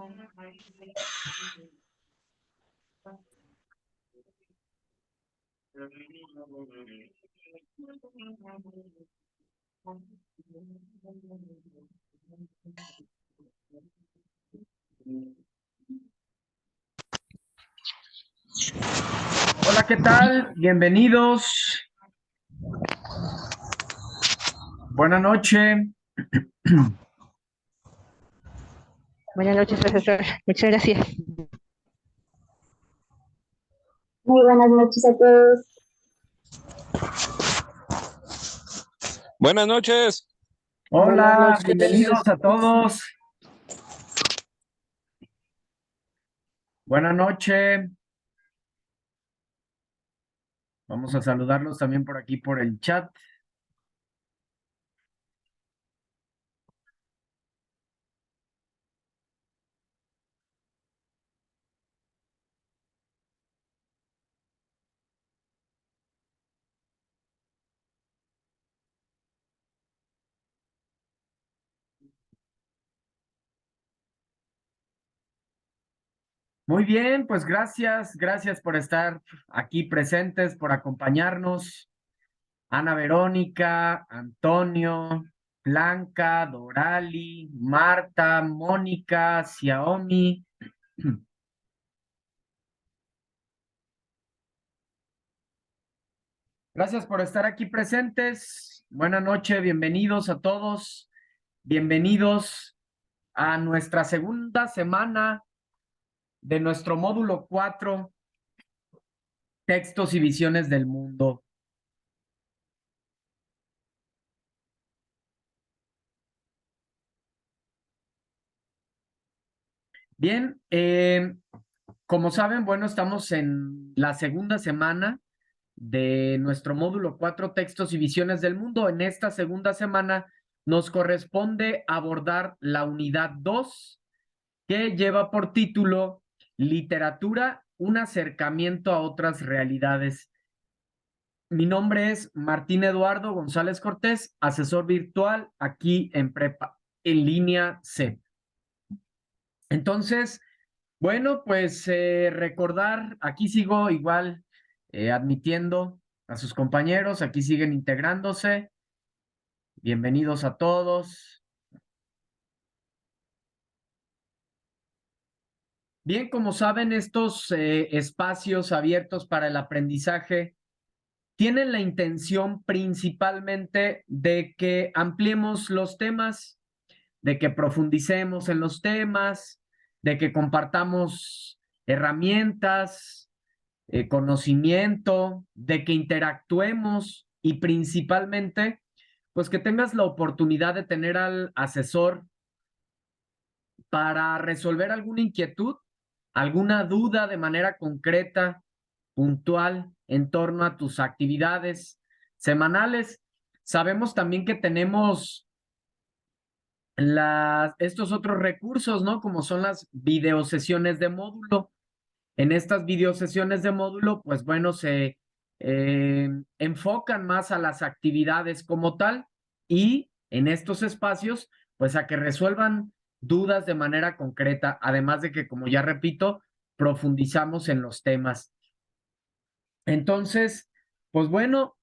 Hola, ¿qué tal? Bienvenidos. Buenas noches. Buenas noches, profesor. Muchas gracias. Muy buenas noches a todos. Buenas noches. Buenas Hola, bienvenidos noches. a todos. Buenas noches. Vamos a saludarlos también por aquí por el chat. Muy bien, pues gracias por estar aquí presentes, por acompañarnos. Ana Verónica, Antonio, Blanca, Dorali, Marta, Mónica, Xiaomi. Gracias por estar aquí presentes. Buenas noches, bienvenidos a todos. Bienvenidos a nuestra segunda semana de nuestro módulo 4, Textos y Visiones del Mundo. Bien, como saben, bueno, estamos en la segunda semana de nuestro módulo 4, Textos y Visiones del Mundo. En esta segunda semana nos corresponde abordar la unidad 2, que lleva por título Literatura, un acercamiento a otras realidades. Mi nombre es Martín Eduardo González Cortés, asesor virtual aquí en Prepa, en línea C. Entonces, bueno, pues recordar, aquí sigo igual admitiendo a sus compañeros, aquí siguen integrándose. Bienvenidos a todos. Bien, como saben, estos espacios abiertos para el aprendizaje tienen la intención principalmente de que ampliemos los temas, de que profundicemos en los temas, de que compartamos herramientas, conocimiento, de que interactuemos y principalmente, pues que tengas la oportunidad de tener al asesor para resolver alguna inquietud, alguna duda de manera concreta, puntual, en torno a tus actividades semanales. Sabemos también que tenemos estos otros recursos, ¿no? Como son las videosesiones de módulo. En estas videosesiones de módulo, pues bueno, se enfocan más a las actividades como tal y en estos espacios, pues a que resuelvan dudas de manera concreta, además de que, como ya repito, profundizamos en los temas. Entonces, pues bueno,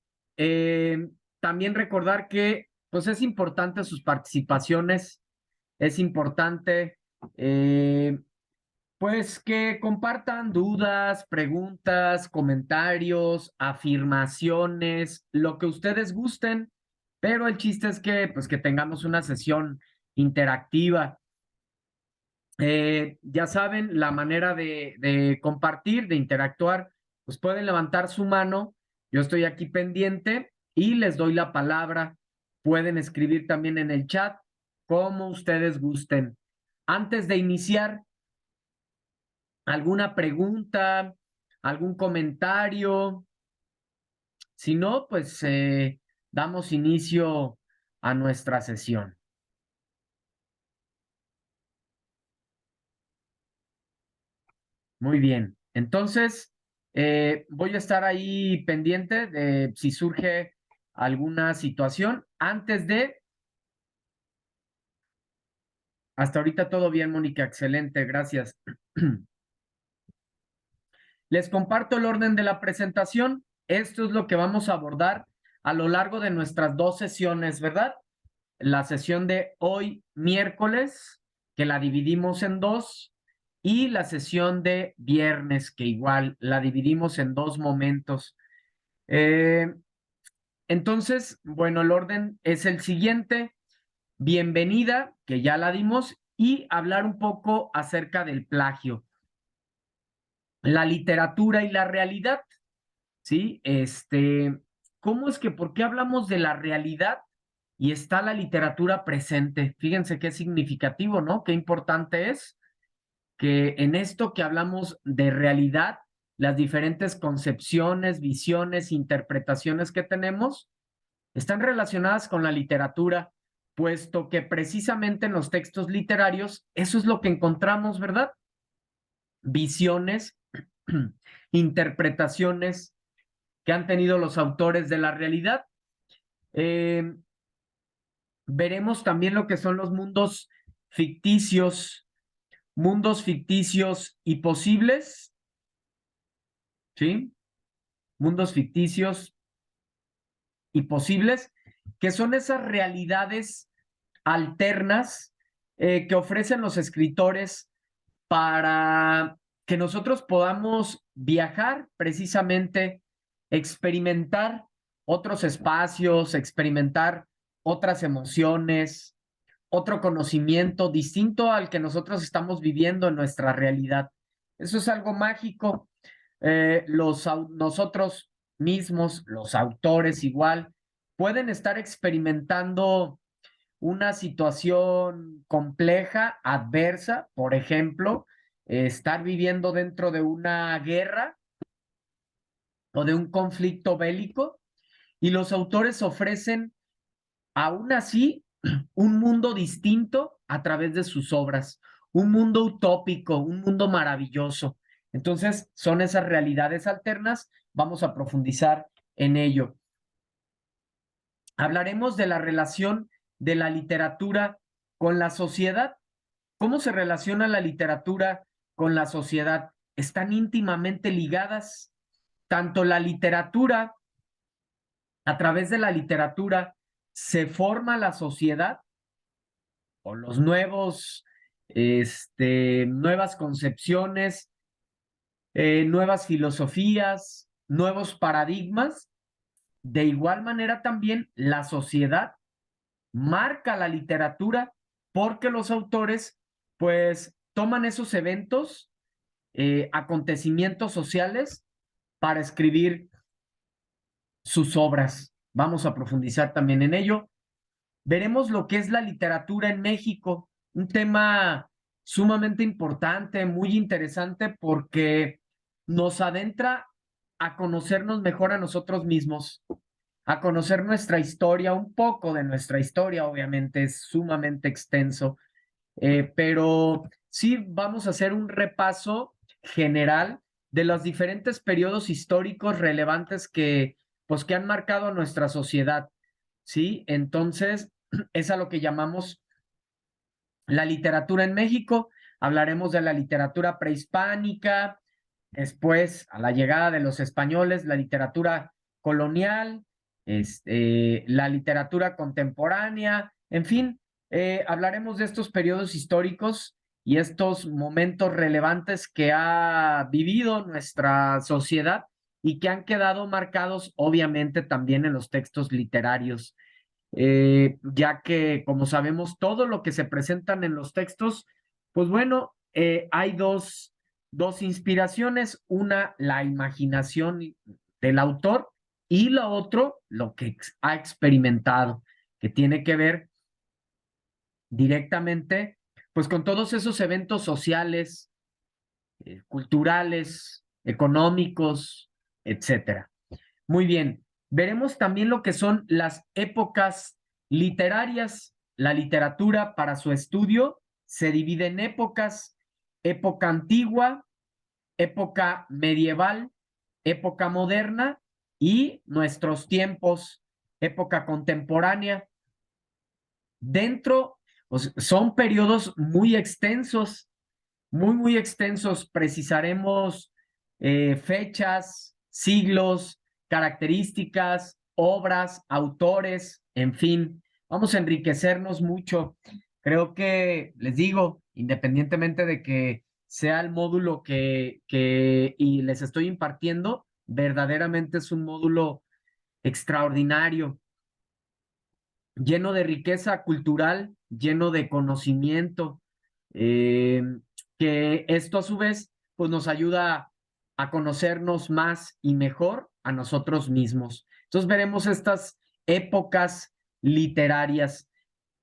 también recordar que pues es importante sus participaciones, es importante pues que compartan dudas, preguntas, comentarios, afirmaciones, lo que ustedes gusten, pero el chiste es que pues que tengamos una sesión interactiva. Ya saben, la manera de compartir, de interactuar, pues pueden levantar su mano, yo estoy aquí pendiente y les doy la palabra. Pueden escribir también en el chat, como ustedes gusten. Antes de iniciar, ¿alguna pregunta, algún comentario? Si no, pues damos inicio a nuestra sesión. Muy bien. Entonces, voy a estar ahí pendiente de si surge alguna situación. Antes de Hasta ahorita todo bien, Mónica, excelente, gracias. Les comparto el orden de la presentación. Esto es lo que vamos a abordar a lo largo de nuestras 2 sesiones, ¿verdad? La sesión de hoy, miércoles, que la dividimos en 2, y la sesión de viernes, que igual la dividimos en 2 momentos. Entonces, bueno, el orden es el siguiente. Bienvenida, que ya la dimos, y hablar un poco acerca del plagio. La literatura y la realidad, ¿sí? ¿Cómo es que, por qué hablamos de la realidad y está la literatura presente? Fíjense qué significativo, ¿no? Qué importante es que en esto que hablamos de realidad, las diferentes concepciones, visiones, interpretaciones que tenemos están relacionadas con la literatura, puesto que precisamente en los textos literarios eso es lo que encontramos, ¿verdad? Visiones, interpretaciones que han tenido los autores de la realidad. Veremos también lo que son los mundos ficticios y posibles, ¿sí? Mundos ficticios y posibles, que son esas realidades alternas que ofrecen los escritores para que nosotros podamos viajar precisamente, experimentar otros espacios, experimentar otras emociones, otro conocimiento distinto al que nosotros estamos viviendo en nuestra realidad. Eso es algo mágico. Nosotros mismos, los autores igual, pueden estar experimentando una situación compleja, adversa, por ejemplo, estar viviendo dentro de una guerra o de un conflicto bélico, y los autores ofrecen aún así un mundo distinto a través de sus obras, un mundo utópico, un mundo maravilloso. Entonces, son esas realidades alternas, vamos a profundizar en ello. Hablaremos de la relación de la literatura con la sociedad. ¿Cómo se relaciona la literatura con la sociedad? Están íntimamente ligadas. Tanto la literatura, a través de la literatura, se forma la sociedad o los nuevas concepciones, nuevas filosofías, nuevos paradigmas. De igual manera también la sociedad marca la literatura porque los autores pues toman esos eventos, acontecimientos sociales para escribir sus obras. Vamos a profundizar también en ello. Veremos lo que es la literatura en México, un tema sumamente importante, muy interesante porque nos adentra a conocernos mejor a nosotros mismos, a conocer nuestra historia, un poco de nuestra historia, obviamente es sumamente extenso, pero sí vamos a hacer un repaso general de los diferentes periodos históricos relevantes pues, que han marcado a nuestra sociedad, ¿sí? Entonces, es a lo que llamamos la literatura en México. Hablaremos de la literatura prehispánica, después, a la llegada de los españoles, la literatura colonial, la literatura contemporánea, en fin, hablaremos de estos periodos históricos y estos momentos relevantes que ha vivido nuestra sociedad y que han quedado marcados, obviamente, también en los textos literarios, ya que, como sabemos, todo lo que se presentan en los textos, pues bueno, hay dos inspiraciones, una, la imaginación del autor, y lo otro, lo que ha experimentado, que tiene que ver directamente, pues con todos esos eventos sociales, culturales, económicos, etcétera. Muy bien, veremos también lo que son las épocas literarias. La literatura para su estudio se divide en épocas: época antigua, época medieval, época moderna y nuestros tiempos, época contemporánea. Dentro Son periodos muy extensos, muy extensos. Precisaremos fechas, siglos, características, obras, autores, en fin, vamos a enriquecernos mucho. Creo que, les digo, independientemente de que sea el módulo y les estoy impartiendo, verdaderamente es un módulo extraordinario, lleno de riqueza cultural, lleno de conocimiento, eh, que esto a su vez pues nos ayuda a conocernos más y mejor a nosotros mismos. Entonces veremos estas épocas literarias.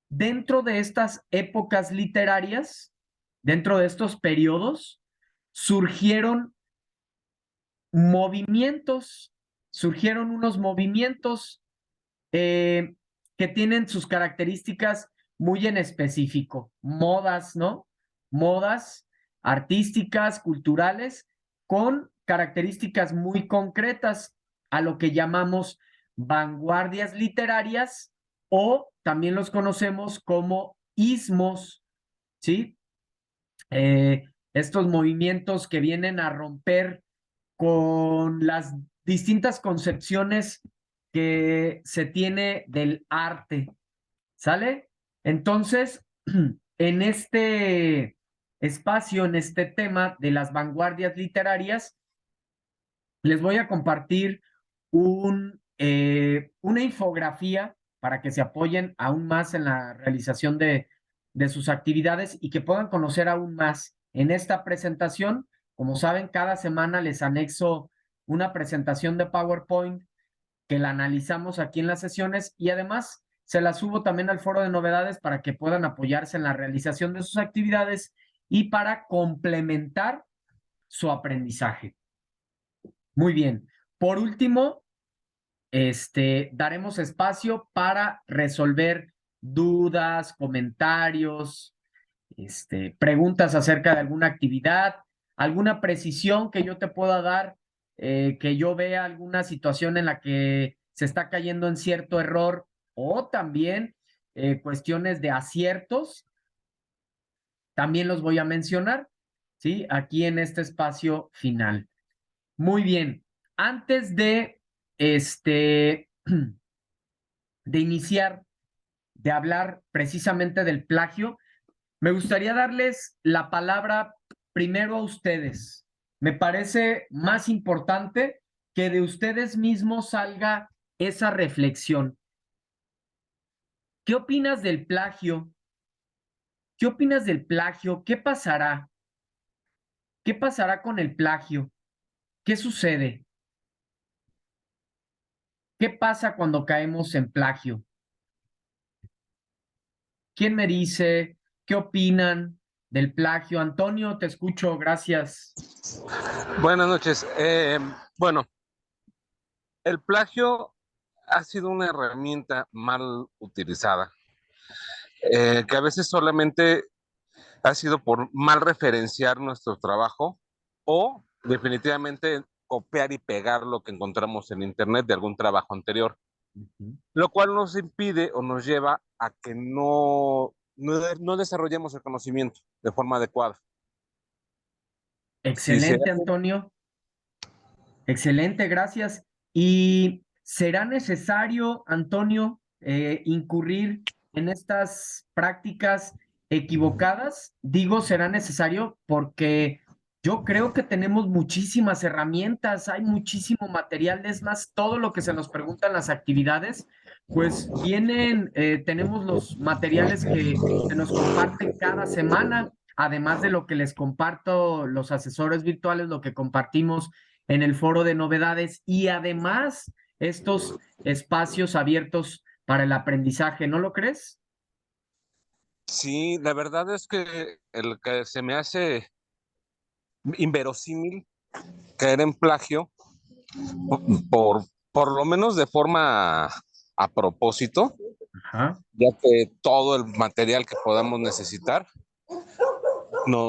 Dentro de estas épocas literarias, dentro de estos periodos, surgieron movimientos, surgieron unos movimientos eh, que tienen sus características muy en específico, modas, ¿no? Modas artísticas, culturales, con características muy concretas a lo que llamamos vanguardias literarias o también los conocemos como ismos, ¿sí? Estos movimientos que vienen a romper con las distintas concepciones que se tiene del arte, ¿sale? Entonces, en este espacio, en este tema de las vanguardias literarias, les voy a compartir una infografía para que se apoyen aún más en la realización de sus actividades y que puedan conocer aún más. En esta presentación, como saben, cada semana les anexo una presentación de PowerPoint que la analizamos aquí en las sesiones y además se la subo también al foro de novedades para que puedan apoyarse en la realización de sus actividades y para complementar su aprendizaje. Muy bien. Por último, daremos espacio para resolver dudas, comentarios, preguntas acerca de alguna actividad, alguna precisión que yo te pueda dar, que yo vea alguna situación en la que se está cayendo en cierto error o también cuestiones de aciertos, también los voy a mencionar, ¿sí? Aquí en este espacio final. Muy bien. Antes de iniciar, de hablar precisamente del plagio, me gustaría darles la palabra primero a ustedes. Me parece más importante que de ustedes mismos salga esa reflexión. ¿Qué opinas del plagio? ¿Qué opinas del plagio? ¿Qué pasará? ¿Qué pasará con el plagio? ¿Qué sucede? ¿Qué pasa cuando caemos en plagio? ¿Quién me dice? ¿Qué opinan del plagio? Antonio, te escucho, gracias. Buenas noches. Bueno, el plagio ha sido una herramienta mal utilizada, que a veces solamente ha sido por mal referenciar nuestro trabajo o definitivamente copiar y pegar lo que encontramos en Internet de algún trabajo anterior, lo cual nos impide o nos lleva a que no desarrollemos el conocimiento de forma adecuada. Si se Excelente, Antonio. Excelente, gracias. ¿Y será necesario, Antonio, incurrir en estas prácticas equivocadas? Digo, será necesario porque yo creo que tenemos muchísimas herramientas, hay muchísimo material, es más, todo lo que se nos pregunta en las actividades, pues tenemos los materiales que se nos comparten cada semana, además de lo que les comparto los asesores virtuales, lo que compartimos en el foro de novedades y además estos espacios abiertos para el aprendizaje, ¿no lo crees? Sí, la verdad es que el que se me hace inverosímil caer en plagio por, por lo menos de forma a propósito, Ajá. ya que todo el material que podamos necesitar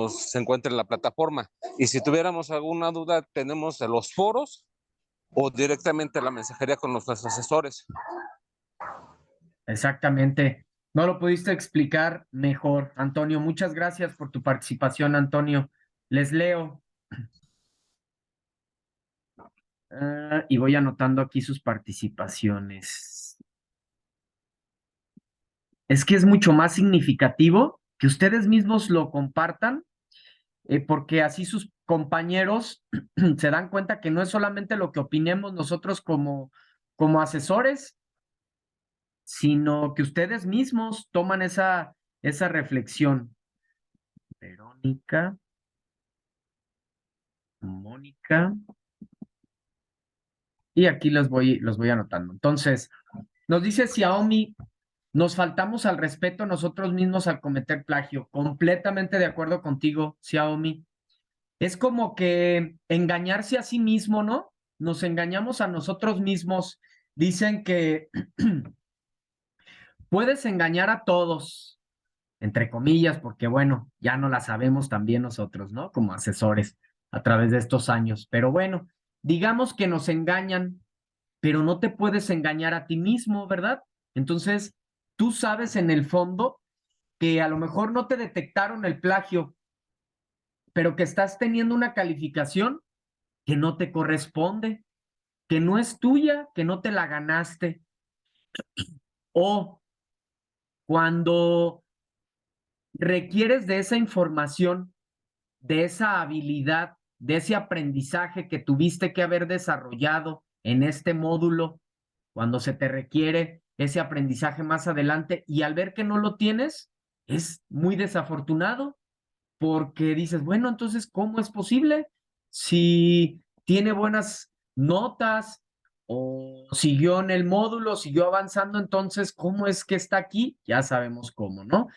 se encuentra en la plataforma. Y si tuviéramos alguna duda, tenemos los foros o directamente la mensajería con nuestros asesores. Exactamente. No lo pudiste explicar mejor, Antonio. Muchas gracias por tu participación, Antonio. Les leo. Y voy anotando aquí sus participaciones. Es que es mucho más significativo que ustedes mismos lo compartan, porque así sus compañeros se dan cuenta que no es solamente lo que opinemos nosotros como asesores, sino que ustedes mismos toman esa reflexión. Verónica, Mónica, y aquí los voy anotando. Entonces, nos dice Xiaomi, nos faltamos al respeto nosotros mismos al cometer plagio. Completamente de acuerdo contigo, Xiaomi. Es como que engañarse a sí mismo, ¿no? Nos engañamos a nosotros mismos. Dicen que puedes engañar a todos, entre comillas, porque bueno, ya no la sabemos también nosotros, ¿no? Como asesores a través de estos años. Pero bueno, digamos que nos engañan, pero no te puedes engañar a ti mismo, ¿verdad? Entonces, tú sabes en el fondo que a lo mejor no te detectaron el plagio, pero que estás teniendo una calificación que no te corresponde, que no es tuya, que no te la ganaste. O cuando requieres de esa información, de esa habilidad, de ese aprendizaje que tuviste que haber desarrollado en este módulo, cuando se te requiere ese aprendizaje más adelante y al ver que no lo tienes, es muy desafortunado porque dices, bueno, entonces, ¿cómo es posible? Si tiene buenas notas o siguió en el módulo, siguió avanzando, entonces, ¿cómo es que está aquí? Ya sabemos cómo, ¿no?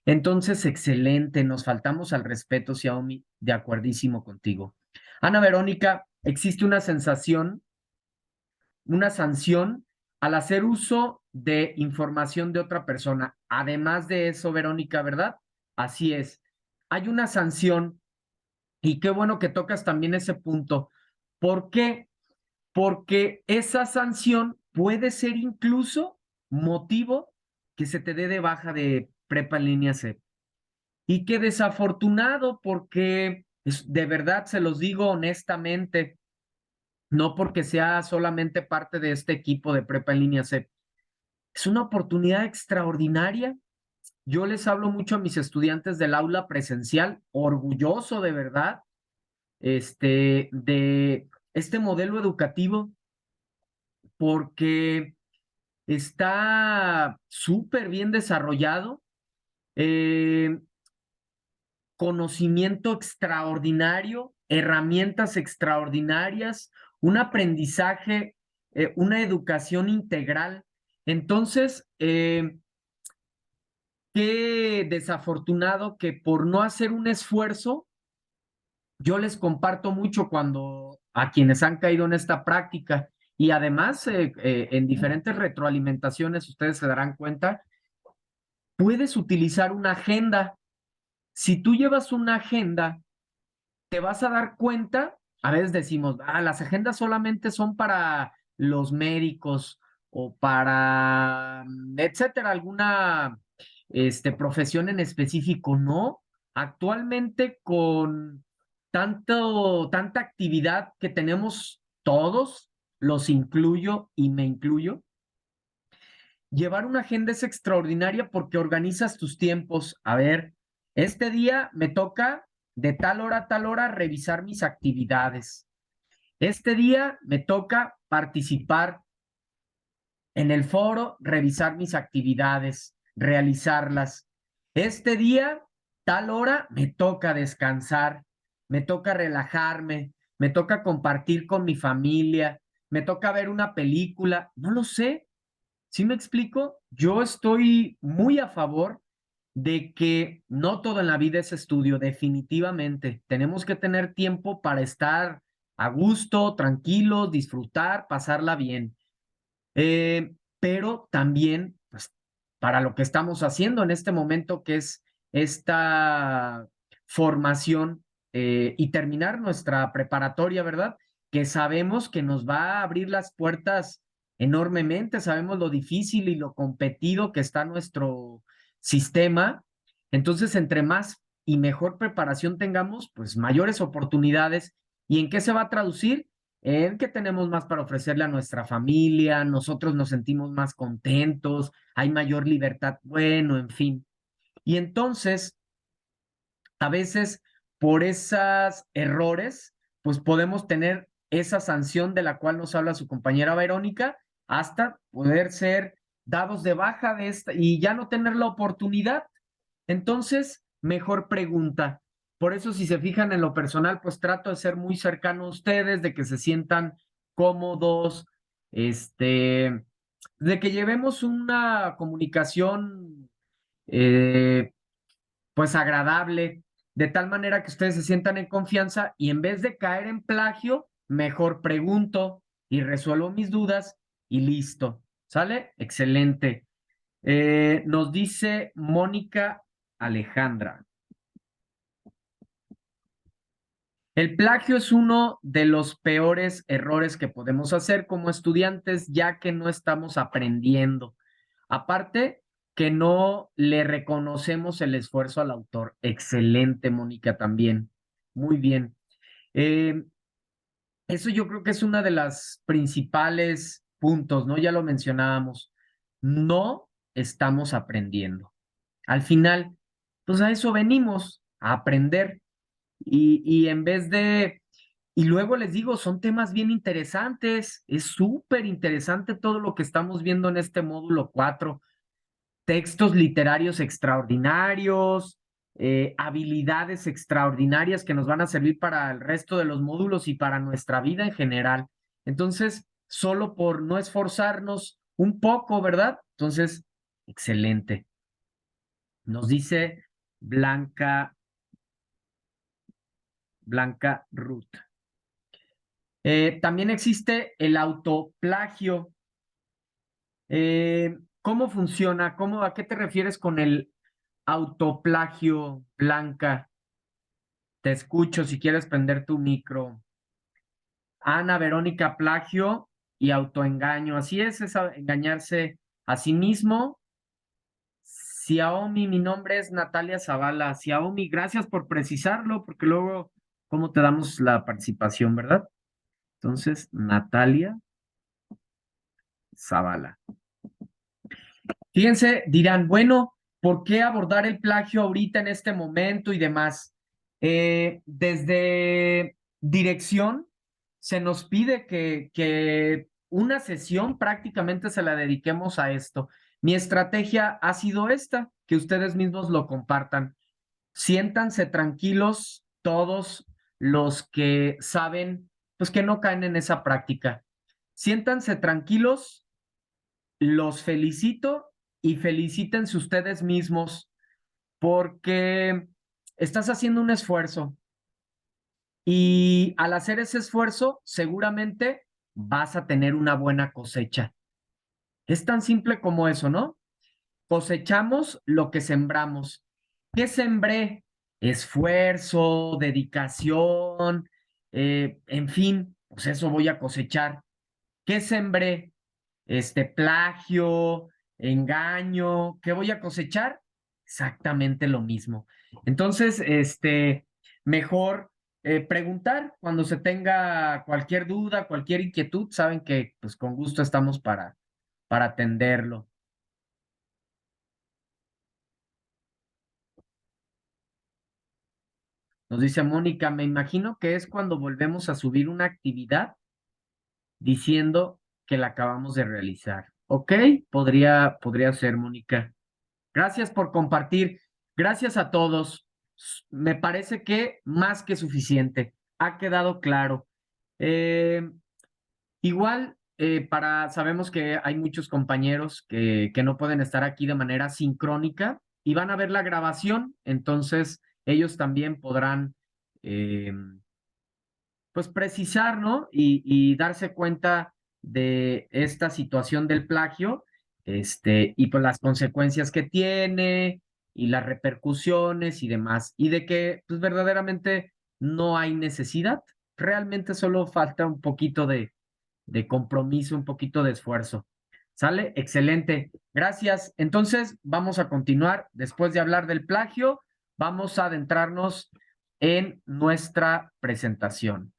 Entonces, excelente, nos faltamos al respeto, Xiaomi, de acuerdísimo contigo. Ana Verónica, existe una sanción al hacer uso de información de otra persona. Además de eso, Verónica, ¿verdad? Así es. Hay una sanción y qué bueno que tocas también ese punto. ¿Por qué? Porque esa sanción puede ser incluso motivo que se te dé de baja de prepa en línea C. Y qué desafortunado porque de verdad se los digo honestamente, no porque sea solamente parte de este equipo de prepa en línea C. Es una oportunidad extraordinaria. Yo les hablo mucho a mis estudiantes del aula presencial, orgulloso de verdad, de este modelo educativo, porque está súper bien desarrollado, eh, conocimiento extraordinario, herramientas extraordinarias, un aprendizaje, una educación integral. Entonces, qué desafortunado que por no hacer un esfuerzo, yo les comparto mucho cuando a quienes han caído en esta práctica y además en diferentes retroalimentaciones, ustedes se darán cuenta, puedes utilizar una agenda. Si tú llevas una agenda, te vas a dar cuenta, a veces decimos, las agendas solamente son para los médicos o para, etcétera, alguna profesión en específico. No, actualmente con tanta actividad que tenemos todos, los incluyo y me incluyo, llevar una agenda es extraordinaria porque organizas tus tiempos. A ver, este día me toca de tal hora a tal hora revisar mis actividades. Este día me toca participar en el foro, revisar mis actividades, realizarlas. Este día, tal hora, me toca descansar, me toca relajarme, me toca compartir con mi familia, me toca ver una película, no lo sé. ¿Sí me explico? Yo estoy muy a favor de que no todo en la vida es estudio, definitivamente. Tenemos que tener tiempo para estar a gusto, tranquilos, disfrutar, pasarla bien. Pero también, pues, para lo que estamos haciendo en este momento, que es esta formación y terminar nuestra preparatoria, ¿verdad? Que sabemos que nos va a abrir las puertas enormemente, sabemos lo difícil y lo competido que está nuestro sistema. Entonces, entre más y mejor preparación tengamos, pues mayores oportunidades. ¿Y en qué se va a traducir? En que tenemos más para ofrecerle a nuestra familia, nosotros nos sentimos más contentos, hay mayor libertad, bueno, en fin. Y entonces, a veces por esos errores, pues podemos tener esa sanción de la cual nos habla su compañera Verónica, hasta poder ser dados de baja de esta y ya no tener la oportunidad. Entonces, mejor pregunta. Por eso, si se fijan en lo personal, pues trato de ser muy cercano a ustedes, de que se sientan cómodos, de que llevemos una comunicación pues agradable, de tal manera que ustedes se sientan en confianza y en vez de caer en plagio, mejor pregunto y resuelvo mis dudas y listo. ¿Sale? Excelente. Nos dice Mónica Alejandra. El plagio es uno de los peores errores que podemos hacer como estudiantes, ya que no estamos aprendiendo. Aparte, que no le reconocemos el esfuerzo al autor. Excelente, Mónica, también. Muy bien. Eh, Eso yo creo que es una de las principales puntos, ¿no? Ya lo mencionábamos. No estamos aprendiendo. Al final, pues a eso venimos, a aprender. Y en vez de, y luego les digo, son temas bien interesantes, es súper interesante todo lo que estamos viendo en este módulo 4, textos literarios extraordinarios, habilidades extraordinarias que nos van a servir para el resto de los módulos y para nuestra vida en general. Entonces, solo por no esforzarnos un poco, ¿verdad? Entonces, excelente. Nos dice Blanca Ruth. También existe el autoplagio. ¿Cómo funciona? ¿A qué te refieres con el autoplagio, Blanca? Te escucho si quieres prender tu micro. Ana Verónica, plagio y autoengaño. Así es engañarse a sí mismo. Xiaomi, mi nombre es Natalia Zavala. Xiaomi, gracias por precisarlo, porque luego, ¿cómo te damos la participación, verdad? Entonces, Natalia Zavala. Fíjense, dirán, bueno, ¿por qué abordar el plagio ahorita en este momento y demás? Desde dirección se nos pide que una sesión prácticamente se la dediquemos a esto. Mi estrategia ha sido esta, que ustedes mismos lo compartan. Siéntanse tranquilos todos los que saben, pues que no caen en esa práctica. Siéntanse tranquilos, los felicito y felicítense ustedes mismos porque estás haciendo un esfuerzo y al hacer ese esfuerzo seguramente vas a tener una buena cosecha. Es tan simple como eso, ¿no? Cosechamos lo que sembramos. ¿Qué sembré? Esfuerzo, dedicación, en fin, pues eso voy a cosechar. ¿Qué sembré? Plagio, engaño, ¿qué voy a cosechar? Exactamente lo mismo. Entonces, mejor preguntar cuando se tenga cualquier duda, cualquier inquietud, saben que pues con gusto estamos para atenderlo. Nos dice Mónica, me imagino que es cuando volvemos a subir una actividad diciendo que la acabamos de realizar. ¿Ok? Podría ser, Mónica. Gracias por compartir. Gracias a todos. Me parece que más que suficiente. Ha quedado claro. Igual, sabemos que hay muchos compañeros que no pueden estar aquí de manera sincrónica y van a ver la grabación, entonces ellos también podrán eh, pues precisar, ¿no? Y darse cuenta de esta situación del plagio, y pues las consecuencias que tiene y las repercusiones y demás, y de que pues verdaderamente no hay necesidad, realmente solo falta un poquito de compromiso, un poquito de esfuerzo. ¿Sale? Excelente. Gracias. Entonces, vamos a continuar. Después de hablar del plagio, vamos a adentrarnos en nuestra presentación.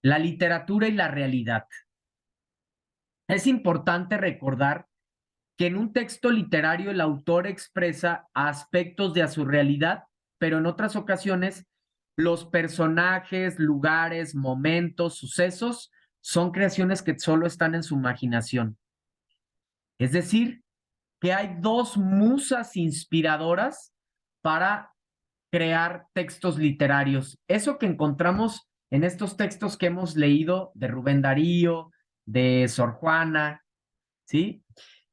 La literatura y la realidad. Es importante recordar que en un texto literario el autor expresa aspectos de su realidad, pero en otras ocasiones los personajes, lugares, momentos, sucesos son creaciones que solo están en su imaginación. Es decir, que hay dos musas inspiradoras para crear textos literarios. Eso que encontramos en estos textos que hemos leído de Rubén Darío, de Sor Juana, ¿sí?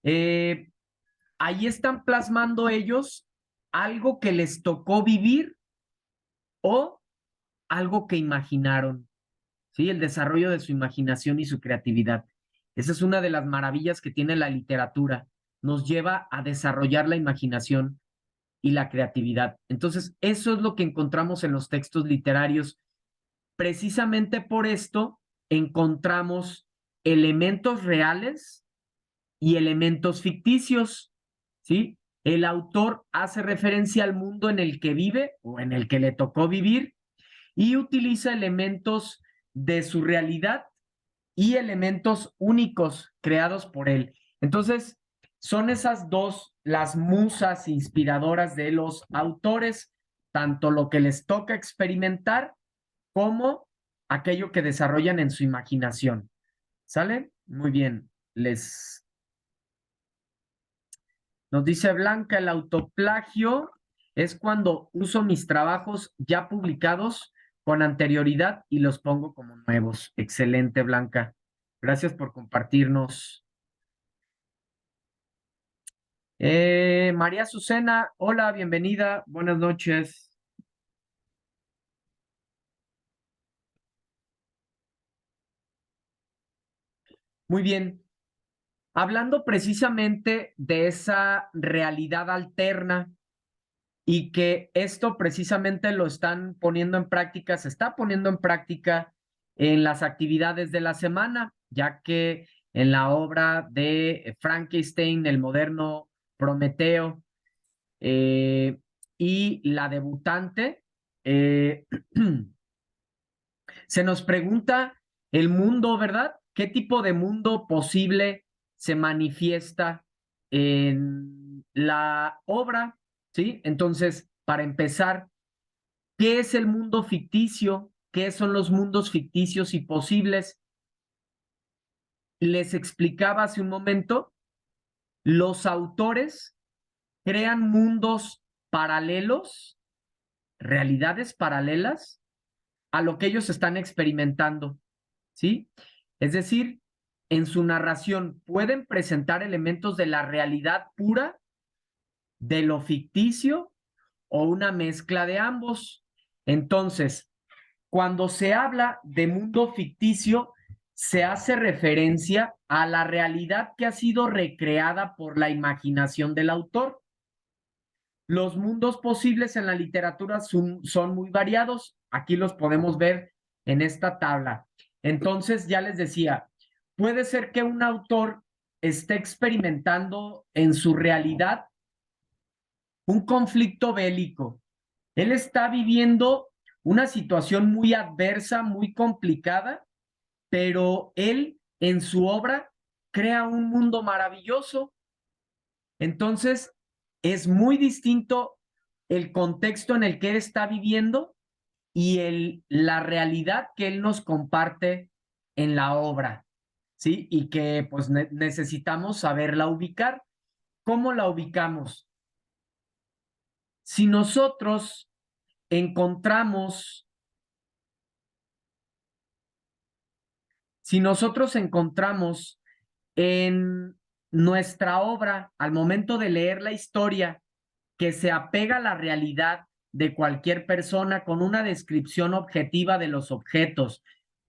Ahí están plasmando ellos algo que les tocó vivir o algo que imaginaron, ¿sí? El desarrollo de su imaginación y su creatividad. Esa es una de las maravillas que tiene la literatura. Nos lleva a desarrollar la imaginación y la creatividad. Entonces, eso es lo que encontramos en los textos literarios. Precisamente por esto encontramos elementos reales y elementos ficticios, ¿sí? El autor hace referencia al mundo en el que vive o en el que le tocó vivir y utiliza elementos de su realidad y elementos únicos creados por él. Entonces, son esas dos las musas inspiradoras de los autores, tanto lo que les toca experimentar como aquello que desarrollan en su imaginación. ¿Sale? Muy bien. Nos dice Blanca, el autoplagio es cuando uso mis trabajos ya publicados con anterioridad y los pongo como nuevos. Excelente, Blanca. Gracias por compartirnos. María Azucena, hola, bienvenida. Buenas noches. Muy bien. Hablando precisamente de esa realidad alterna y que esto precisamente lo están poniendo en práctica, se está poniendo en práctica en las actividades de la semana, ya que en la obra de Frankenstein, el moderno Prometeo, y la debutante, se nos pregunta el mundo, ¿verdad? ¿Qué tipo de mundo posible se manifiesta en la obra? ¿Sí? Entonces, para empezar, ¿qué es el mundo ficticio? ¿Qué son los mundos ficticios y posibles? Les explicaba hace un momento, los autores crean mundos paralelos, realidades paralelas a lo que ellos están experimentando, ¿sí? Es decir, en su narración pueden presentar elementos de la realidad pura, de lo ficticio o una mezcla de ambos. Entonces, cuando se habla de mundo ficticio, se hace referencia a la realidad que ha sido recreada por la imaginación del autor. Los mundos posibles en la literatura son muy variados. Aquí los podemos ver en esta tabla. Entonces, ya les decía, puede ser que un autor esté experimentando en su realidad un conflicto bélico. Él está viviendo una situación muy adversa, muy complicada, pero él en su obra crea un mundo maravilloso. Entonces, es muy distinto el contexto en el que él está viviendo y la realidad que él nos comparte en la obra, ¿sí? Y que pues necesitamos saberla ubicar. ¿Cómo la ubicamos? Si nosotros encontramos, si nosotros encontramos en nuestra obra, al momento de leer la historia, que se apega a la realidad de cualquier persona con una descripción objetiva de los objetos,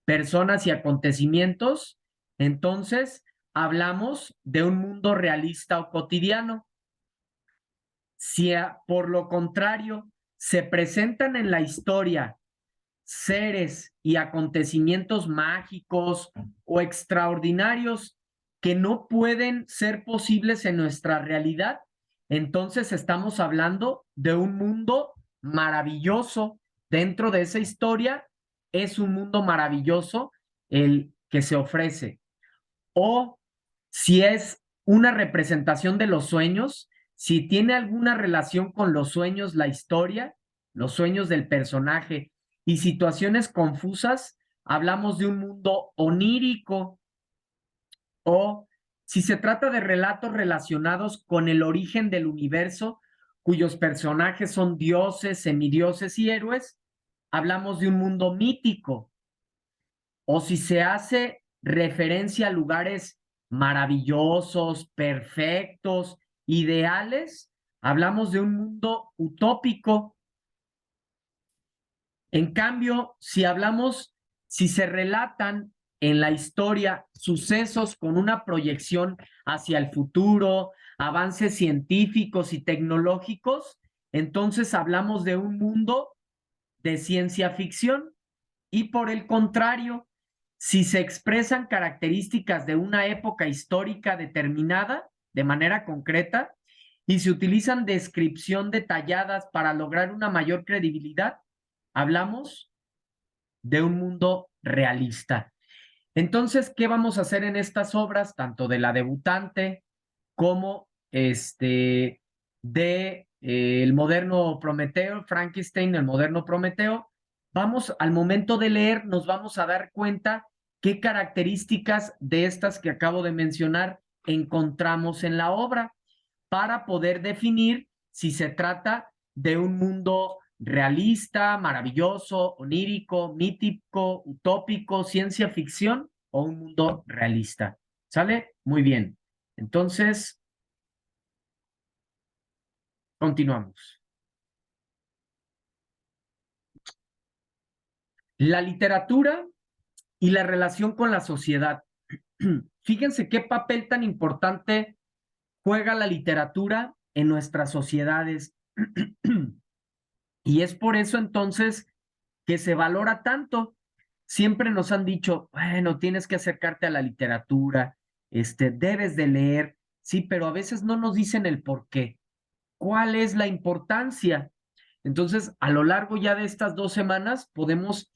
personas y acontecimientos, entonces hablamos de un mundo realista o cotidiano. Si por lo contrario se presentan en la historia seres y acontecimientos mágicos o extraordinarios que no pueden ser posibles en nuestra realidad, entonces estamos hablando de un mundo maravilloso. Dentro de esa historia es un mundo maravilloso el que se ofrece. O si es una representación de los sueños, si tiene alguna relación con los sueños, la historia, los sueños del personaje y situaciones confusas, hablamos de un mundo onírico. O si se trata de relatos relacionados con el origen del universo, cuyos personajes son dioses, semidioses y héroes, hablamos de un mundo mítico. O si se hace referencia a lugares maravillosos, perfectos, ideales, hablamos de un mundo utópico. En cambio, si se relatan en la historia sucesos con una proyección hacia el futuro, avances científicos y tecnológicos, entonces hablamos de un mundo de ciencia ficción. Y por el contrario, si se expresan características de una época histórica determinada de manera concreta y se utilizan descripción detalladas para lograr una mayor credibilidad, hablamos de un mundo realista. Entonces, ¿qué vamos a hacer en estas obras, tanto de la debutante como el moderno Prometeo, Frankenstein, el moderno Prometeo? Vamos, al momento de leer, nos vamos a dar cuenta qué características de estas que acabo de mencionar encontramos en la obra para poder definir si se trata de un mundo realista, maravilloso, onírico, mítico, utópico, ciencia ficción o un mundo realista. ¿Sale? Muy bien. Entonces, continuamos. La literatura y la relación con la sociedad. Fíjense qué papel tan importante juega la literatura en nuestras sociedades. Y es por eso entonces que se valora tanto. Siempre nos han dicho, bueno, tienes que acercarte a la literatura, debes de leer, sí, pero a veces no nos dicen el por qué. ¿Cuál es la importancia? Entonces, a lo largo ya de estas 2 semanas podemos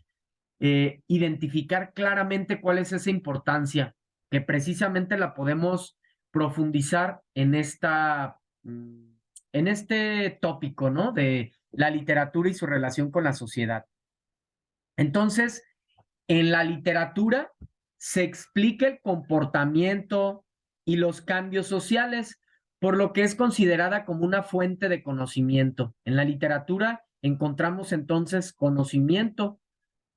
identificar claramente cuál es esa importancia, que precisamente la podemos profundizar en en este tópico, ¿no? De la literatura y su relación con la sociedad. Entonces, en la literatura se explica el comportamiento y los cambios sociales, por lo que es considerada como una fuente de conocimiento. En la literatura encontramos entonces conocimiento,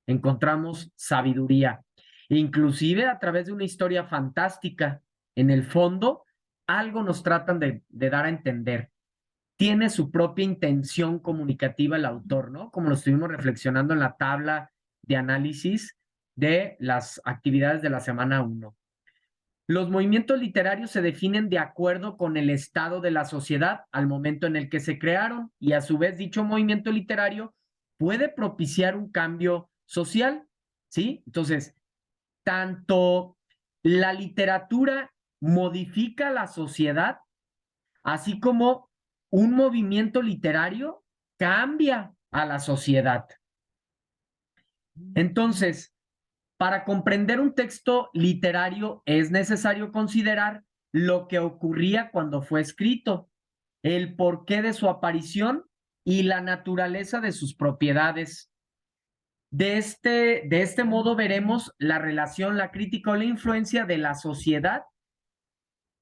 encontramos sabiduría, inclusive a través de una historia fantástica. En el fondo, algo nos tratan de dar a entender. Tiene su propia intención comunicativa el autor, ¿no? Como lo estuvimos reflexionando en la tabla de análisis de las actividades de la semana 1. Los movimientos literarios se definen de acuerdo con el estado de la sociedad al momento en el que se crearon y a su vez dicho movimiento literario puede propiciar un cambio social, ¿sí? Entonces, tanto la literatura modifica la sociedad, así como un movimiento literario cambia a la sociedad. Entonces, para comprender un texto literario es necesario considerar lo que ocurría cuando fue escrito, el porqué de su aparición y la naturaleza de sus propiedades. De este modo veremos la relación, la crítica o la influencia de la sociedad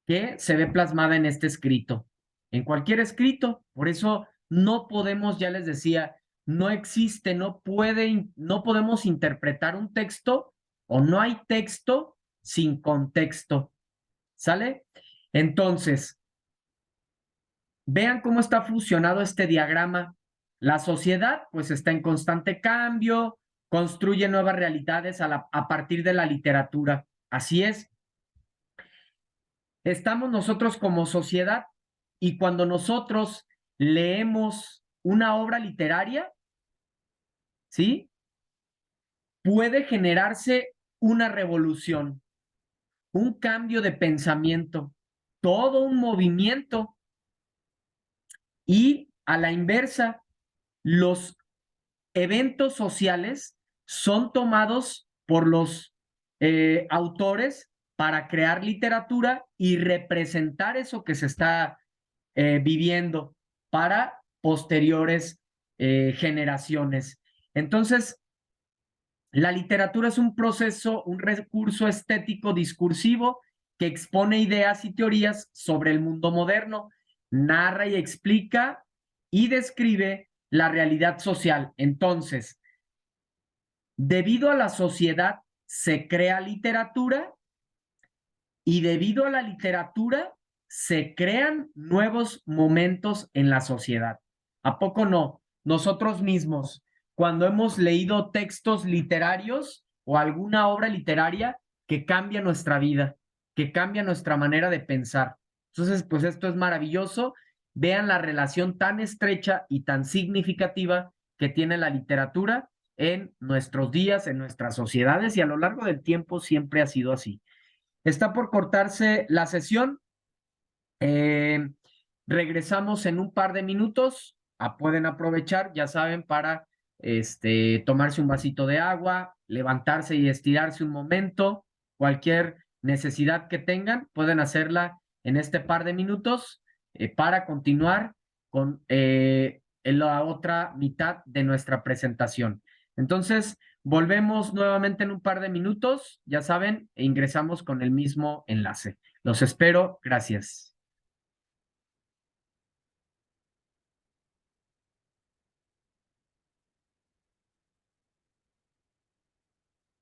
que se ve plasmada en este escrito, en cualquier escrito. Por eso no podemos, ya les decía, no existe, no podemos interpretar un texto o no hay texto sin contexto. ¿Sale? Entonces, vean cómo está fusionado este diagrama. La sociedad, pues, está en constante cambio, construye nuevas realidades a partir de la literatura. Así es. Estamos nosotros como sociedad y cuando nosotros leemos una obra literaria, ¿sí? Puede generarse una revolución, un cambio de pensamiento, todo un movimiento. Y a la inversa, los eventos sociales son tomados por los autores para crear literatura y representar eso que se está viviendo para posteriores generaciones. Entonces, la literatura es un proceso, un recurso estético discursivo que expone ideas y teorías sobre el mundo moderno, narra y explica y describe la realidad social. Entonces, debido a la sociedad se crea literatura y debido a la literatura se crean nuevos momentos en la sociedad. ¿A poco no? Nosotros mismos, cuando hemos leído textos literarios o alguna obra literaria que cambia nuestra vida, que cambia nuestra manera de pensar. Entonces, pues esto es maravilloso. Vean la relación tan estrecha y tan significativa que tiene la literatura en nuestros días, en nuestras sociedades, y a lo largo del tiempo siempre ha sido así. Está por cortarse la sesión. Regresamos en un par de minutos. Pueden aprovechar, ya saben, para tomarse un vasito de agua, levantarse y estirarse un momento. Cualquier necesidad que tengan, pueden hacerla en este par de minutos para continuar con la otra mitad de nuestra presentación. Entonces, volvemos nuevamente en un par de minutos, ya saben, e ingresamos con el mismo enlace. Los espero. Gracias.